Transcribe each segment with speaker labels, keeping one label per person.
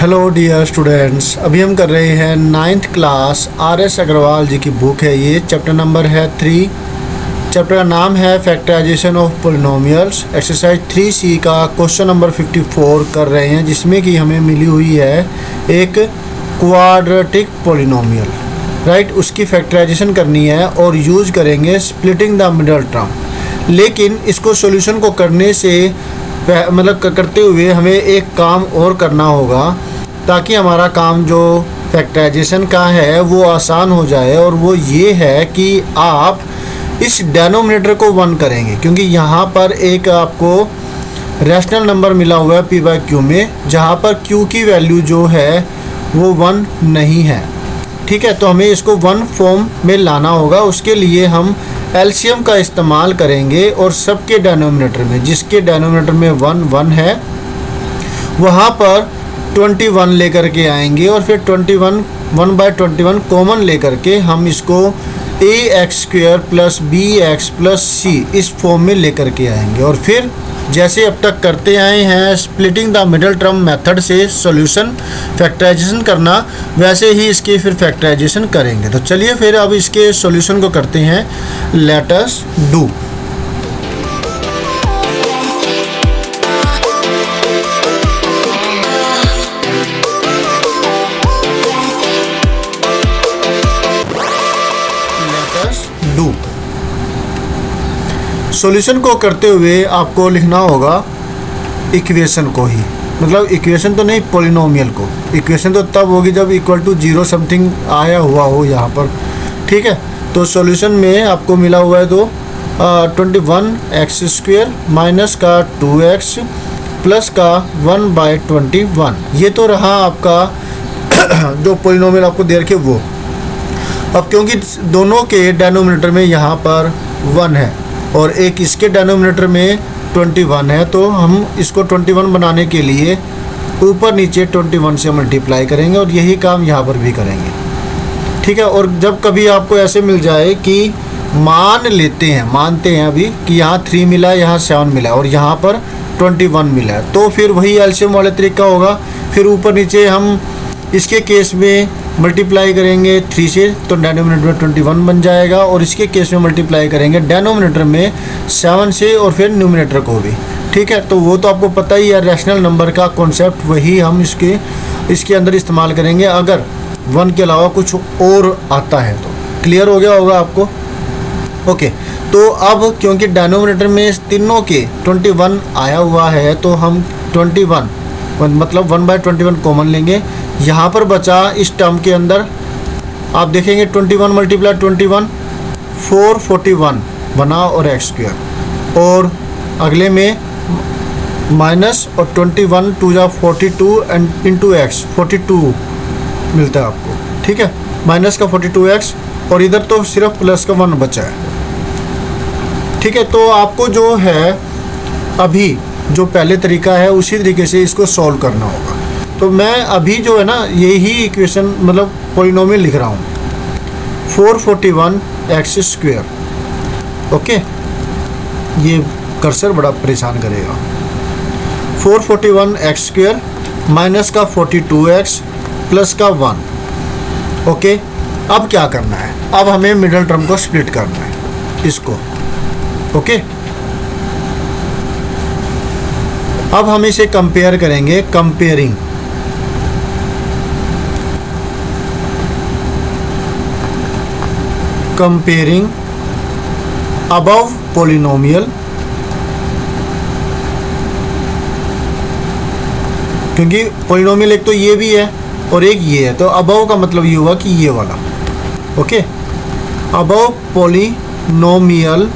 Speaker 1: Hello dear students, अभी हम कर रहे हैं 9th क्लास आर.एस. अग्रवाल जी की बुक है। ये चैप्टर नंबर है 3। चैप्टर का नाम है factorization of polynomials. Exercise 3C का क्वेश्चन नंबर 54 कर रहे हैं, जिसमें कि हमें मिली हुई है एक क्वाड्रेटिक पोलिनोमियल, राइट। उसकी फैक्टराइजेशन करनी है और यूज करेंगे स्प्लिटिंग द मिडल टर्म। लेकिन इसको सॉल्यूशन को करने से करते हुए हमें एक काम और करना होगा, ताकि हमारा काम जो फैक्टराइजेशन का है वो आसान हो जाए। और वो ये है कि आप इस डेनोमिनेटर को 1 करेंगे, क्योंकि यहाँ पर एक आपको रैशनल नंबर मिला हुआ है p/q में, जहाँ पर q की वैल्यू जो है वो 1 नहीं है, ठीक है। तो हमें इसको 1 फॉर्म में लाना होगा। उसके लिए हम एलसीएम का इस्तेमाल करेंगे और सबके डेनोमिनेटर में, जिसके डेनोमिनेटर में 1 है, वहाँ पर 21 लेकर के आएंगे और फिर 1/21 कॉमन लेकर के हम इसको ax² + bx + c इस फॉर्म में लेकर के आएंगे। और फिर जैसे अब तक करते आए हैं splitting the middle term method से सॉल्यूशन फैक्टराइजेशन करना, वैसे ही इसके फिर फैक्टराइजेशन करेंगे। तो चलिए फिर अब इसके सॉल्यूशन को करते हैं। Let us do. सॉल्यूशन को करते हुए आपको लिखना होगा इक्वेशन को ही, मतलब इक्वेशन तो नहीं, पोलिनोमियल को। इक्वेशन तो तब होगी जब =0 समथिंग आया हुआ हो यहाँ पर, ठीक है। तो सॉल्यूशन में आपको मिला हुआ है तो 21x² माइनस का 2x प्लस का 1/21। ये तो रहा आपका जो पोलिनोमियल आपको दे रखे वो। अब क्योंकि दोनों के डेनोमिनेटर में यहाँ पर 1 है और एक इसके डेनोमिनेटर में 21 है, तो हम इसको 21 बनाने के लिए ऊपर नीचे 21 से मल्टीप्लाई करेंगे और यही काम यहाँ पर भी करेंगे, ठीक है। और जब कभी आपको ऐसे मिल जाए कि मानते हैं अभी कि यहाँ 3 मिला है, यहाँ 7 मिला है और यहाँ पर 21 मिला है, तो फिर वही एलसीएम वाले तरीका होगा। फिर ऊपर नीचे हम इसके केस में मल्टीप्लाई करेंगे 3 से, तो डेनोमिनेटर में 21 बन जाएगा। और इसके केस में मल्टीप्लाई करेंगे डेनोमिनेटर में 7 से और फिर न्यूमिनेटर को भी, ठीक है। तो वो तो आपको पता ही है, रैशनल नंबर का कॉन्सेप्ट, वही हम इसके अंदर इस्तेमाल करेंगे अगर 1 के अलावा कुछ और आता है तो। क्लियर हो गया होगा आपको, ओके। तो अब क्योंकि डेनोमिनेटर में तीनों के 21 आया हुआ है, तो हम 21 मतलब 1/21 कॉमन लेंगे। यहाँ पर बचा इस टर्म के अंदर आप देखेंगे 21 × 21 441 बना और x², और अगले में माइनस और 21 2 × 42 एंड इंटू x 42 मिलता है आपको, ठीक है। माइनस का 42x और इधर तो सिर्फ प्लस का 1 बचा है, ठीक है। तो आपको जो है अभी जो पहले तरीका है उसी तरीके से इसको सॉल्व करना होगा। तो मैं अभी जो है ना यही इक्वेशन मतलब पोलिनोमियल लिख रहा हूँ 441x², ओके। ये कर्सर बड़ा परेशान करेगा। 441x² माइनस का 42x प्लस का 1, ओके। अब क्या करना है, अब हमें मिडल टर्म को स्प्लिट करना है इसको, ओके। अब हम इसे कंपेयर करेंगे, कंपेयरिंग अबव पोलिनोमियल, क्योंकि पोलिनोमियल एक तो ये भी है और एक ये है, तो अबव का मतलब ये हुआ कि ये वाला, okay. Above polynomial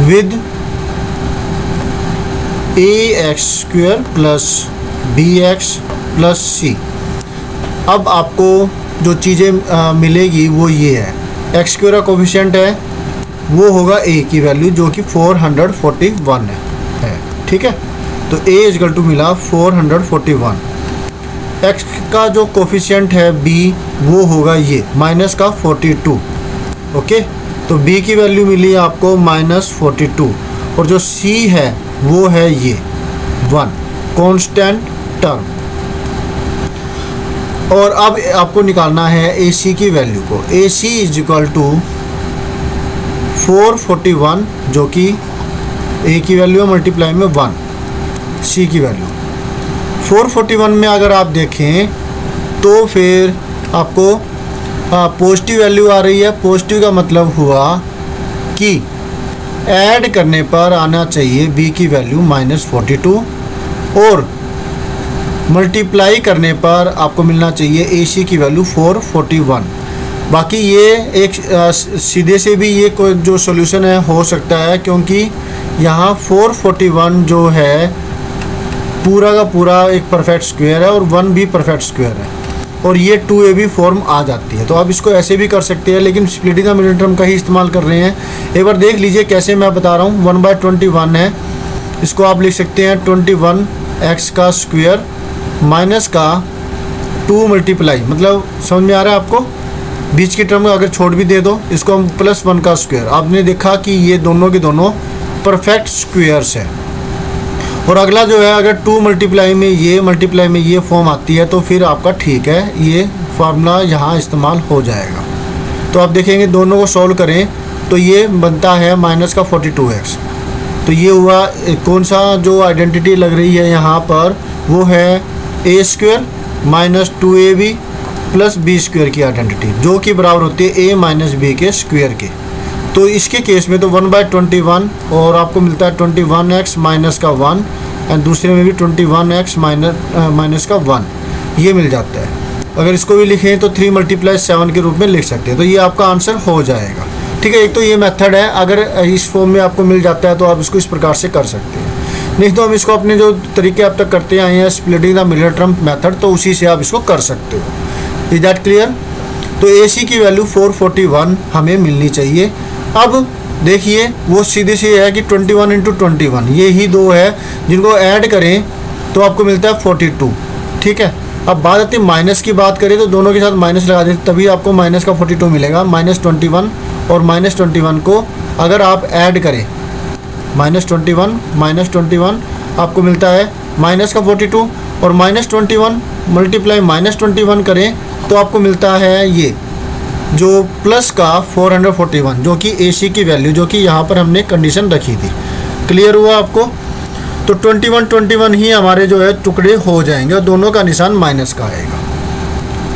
Speaker 1: with ax² + bx + c। अब आपको जो चीज़ें मिलेगी वो ये है, x² का कोफिशिएंट है वो होगा a की वैल्यू जो कि 441 है, ठीक है। तो a = मिला 441। x का जो कोफिशिएंट है b वो होगा ये माइनस का 42, ओके। तो b की वैल्यू मिली आपको -42 और जो c है वो है ये 1 कांस्टेंट टर्म। और अब आपको निकालना है ए सी की वैल्यू को। ए सी इज इक्वल टू 441 जो कि ए की वैल्यू है मल्टीप्लाई में 1 सी की वैल्यू। 441 में अगर आप देखें तो फिर आपको पॉजिटिव वैल्यू आ रही है। पॉजिटिव का मतलब हुआ कि ऐड करने पर आना चाहिए बी की वैल्यू -42 और मल्टीप्लाई करने पर आपको मिलना चाहिए ए सी की वैल्यू 441। बाकी ये एक सीधे से भी ये कोई जो सॉल्यूशन है हो सकता है, क्योंकि यहाँ 441 जो है पूरा का पूरा एक परफेक्ट स्क्वायर है और 1 भी परफेक्ट स्क्वायर है और ये 2ab फॉर्म आ जाती है। तो आप इसको ऐसे भी कर सकते हैं, लेकिन स्प्लिटिंग द मिडिल टर्म का ही इस्तेमाल कर रहे हैं। एक बार देख लीजिए कैसे मैं बता रहा हूँ। 1/21 है, इसको आप लिख सकते हैं 21x का स्क्वायर माइनस का 2 मल्टीप्लाई, मतलब समझ में आ रहा है आपको। बीच की टर्म अगर छोड़ भी दे दो, इसको हम +1 का स्क्वायर। आपने देखा कि ये दोनों के दोनों परफेक्ट स्क्वायर्स है। और अगला जो है, अगर 2 मल्टीप्लाई में ये फॉर्म आती है तो फिर आपका ठीक है, ये फार्मूला यहाँ इस्तेमाल हो जाएगा। तो आप देखेंगे दोनों को सॉल्व करें तो ये बनता है -42x। तो ये हुआ कौन सा जो आइडेंटिटी लग रही है यहाँ पर, वो है a square -2ab + b square की आइडेंटिटी, जो कि बराबर होती है a - b के स्क्वायर के। तो इसके केस में तो 1/21 और आपको मिलता है 21x माइनस का 1 एंड दूसरे में भी 21x माइनस का 1 ये मिल जाता है। अगर इसको भी लिखें तो 3 × 7 के रूप में लिख सकते हैं। तो ये आपका आंसर हो जाएगा। ठीक है, एक तो ये मेथड है। अगर इस फॉर्म में आपको मिल जाता है तो आप इसको इस प्रकार से कर सकते हैं। नहीं तो हम इसको अपने जो तरीके अब तक करते आए हैं splitting the middle term method, तो उसी से आप इसको कर सकते हो। Is that clear? तो ए सी की वैल्यू 441 हमें मिलनी चाहिए। अब देखिए वो सीधे से है कि 21 × 21 ये ही दो है, जिनको ऐड करें तो आपको मिलता है 42। ठीक है, अब बात आती है माइनस की बात करें तो दोनों के साथ माइनस लगा देते तभी आपको माइनस का 42 मिलेगा। -21 और -21 को अगर आप ऐड करें, -21 आपको मिलता है -42 और -21 मल्टीप्लाई -21 करें तो आपको मिलता है ये जो प्लस का 441 जो कि ए सी की वैल्यू, जो कि यहाँ पर हमने कंडीशन रखी थी। क्लियर हुआ आपको? तो 21 ही हमारे जो है टुकड़े हो जाएंगे और दोनों का निशान माइनस का आएगा।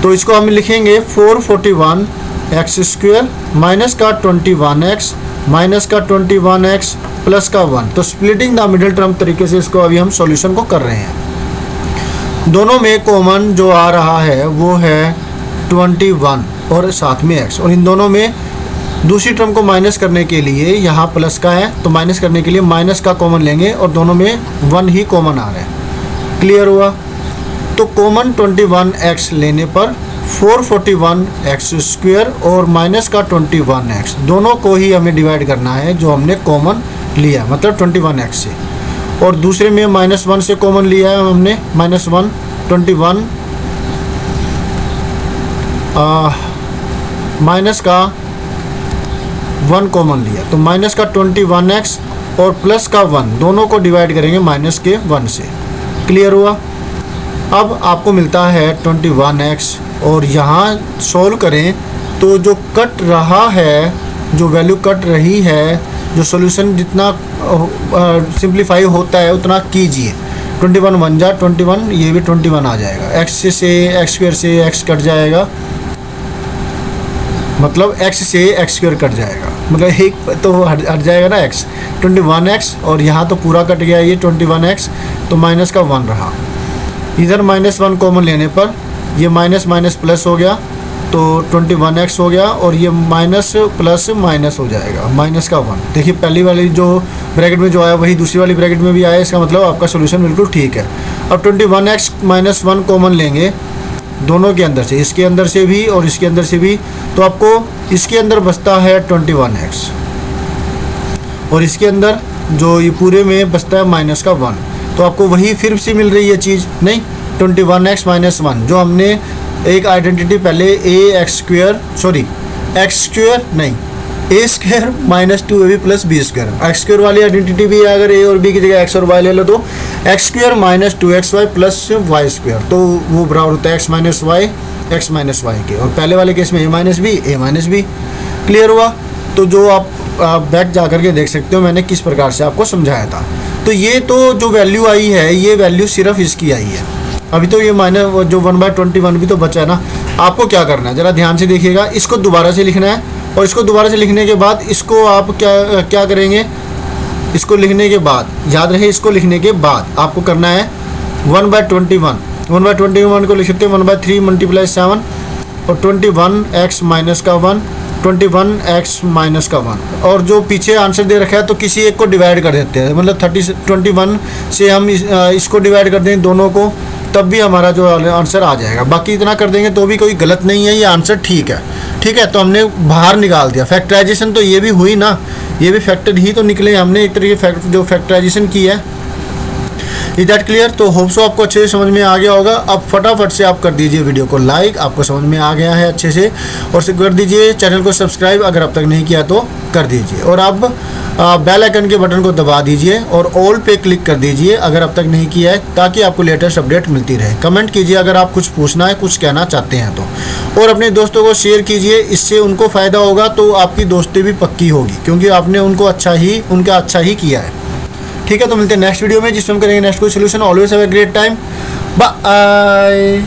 Speaker 1: तो इसको हम लिखेंगे 441x स्क्वायर माइनस का 21x माइनस का 21x प्लस का 1। तो स्प्लिटिंग द मिडिल टर्म तरीके से इसको अभी हम सॉल्यूशन को कर रहे हैं। दोनों में कॉमन जो आ रहा है वो है 21 और साथ में x, और इन दोनों में दूसरी टर्म को माइनस करने के लिए यहाँ प्लस का है तो माइनस करने के लिए माइनस का कॉमन लेंगे और दोनों में 1 ही कॉमन आ रहा है। क्लियर हुआ? तो कॉमन 21x लेने पर 441x स्क्वायर और माइनस का 21x दोनों को ही हमें डिवाइड करना है जो हमने कॉमन लिया, मतलब 21x से। और दूसरे में -1 से कॉमन लिया है हमने, -1 21 माइनस का 1 कॉमन लिया तो माइनस का 21x और प्लस का 1 दोनों को डिवाइड करेंगे माइनस के 1 से। क्लियर हुआ? अब आपको मिलता है 21x और यहाँ सॉल्व करें तो जो कट रहा है, जो वैल्यू कट रही है, जो सॉल्यूशन जितना सिंप्लीफाई होता है उतना कीजिए। 21 1 जा 21, ये भी 21 आ जाएगा। x से x स्क्वायर से x कट जाएगा, मतलब x से x स्क्वायर कट जाएगा, मतलब एक तो हट जाएगा ना x। 21x और यहाँ तो पूरा कट गया ये 21x, तो माइनस का 1 रहा। इधर -1 कॉमन लेने पर ये माइनस माइनस प्लस हो गया तो 21x हो गया और ये माइनस प्लस माइनस हो जाएगा, माइनस का 1। देखिए पहली वाली जो ब्रैकेट में जो आया वही दूसरी वाली ब्रैकेट में भी आया, इसका मतलब आपका सोल्यूशन बिल्कुल ठीक है। अब 21x -1 कॉमन लेंगे दोनों के अंदर से, इसके अंदर से भी और इसके अंदर से भी, तो आपको इसके अंदर बचता है 21x और इसके अंदर जो ये पूरे में बचता है माइनस का 1। तो आपको वही फिर से मिल रही है चीज़, नहीं 21x - 1 जो हमने एक आइडेंटिटी पहले x स्क्वायर नहीं a square minus 2ab plus b square. X square वाली आइडेंटिटी भी है, अगर ए और बी की जगह एक्स और वाई ले लो तो x square minus 2xy plus y square, तो वो बराबर होता है एक्स माइनस वाई के। और पहले वाले केस में ए माइनस बी। क्लियर हुआ? तो जो आप बैक जा करके देख सकते हो मैंने किस प्रकार से आपको समझाया था। तो ये तो जो वैल्यू आई है, ये वैल्यू सिर्फ इसकी आई है। अभी तो ये माइनस जो 1/21 भी तो बचा है ना। आपको क्या करना है ज़रा ध्यान से देखिएगा, इसको दोबारा से लिखना है, और इसको दोबारा से लिखने के बाद इसको आप क्या करेंगे, इसको लिखने के बाद याद रहे, इसको लिखने के बाद आपको करना है 1/21 को लिख सकते हैं 1/3 मल्टीप्लाई 7 और 21x माइनस का 1, 21x माइनस का 1, और जो पीछे आंसर दे रखा है तो किसी एक को डिवाइड कर देते हैं, मतलब 21 से हम इसको डिवाइड कर दें दोनों को, तब भी हमारा जो आंसर आ जाएगा। बाकी इतना कर देंगे तो भी कोई गलत नहीं है, ये आंसर ठीक है। तो हमने बाहर निकाल दिया। फैक्टराइजेशन तो ये भी हुई ना, ये भी फैक्टर ही तो निकले, हमने एक तरीके जो फैक्टराइजेशन की है। Is that clear? तो होप सो आपको अच्छे से समझ में आ गया होगा। अब फटाफट से आप कर दीजिए वीडियो को लाइक, आपको समझ में आ गया है अच्छे से, और कर दीजिए चैनल को सब्सक्राइब अगर अब तक नहीं किया तो कर दीजिए, और अब बेल आइकन के बटन को दबा दीजिए और ऑल पे क्लिक कर दीजिए अगर अब तक नहीं किया है, ताकि आपको लेटेस्ट अपडेट मिलती रहे। कमेंट कीजिए अगर आप कुछ पूछना है, कुछ कहना चाहते हैं तो, और अपने दोस्तों को शेयर कीजिए, इससे उनको फ़ायदा होगा तो आपकी दोस्ती भी पक्की होगी, क्योंकि आपने उनका अच्छा ही किया है। ठीक है, तो मिलते हैं नेक्स्ट वीडियो में जिसमें हम करेंगे नेक्स्ट कोई solution. Always have a great time, bye.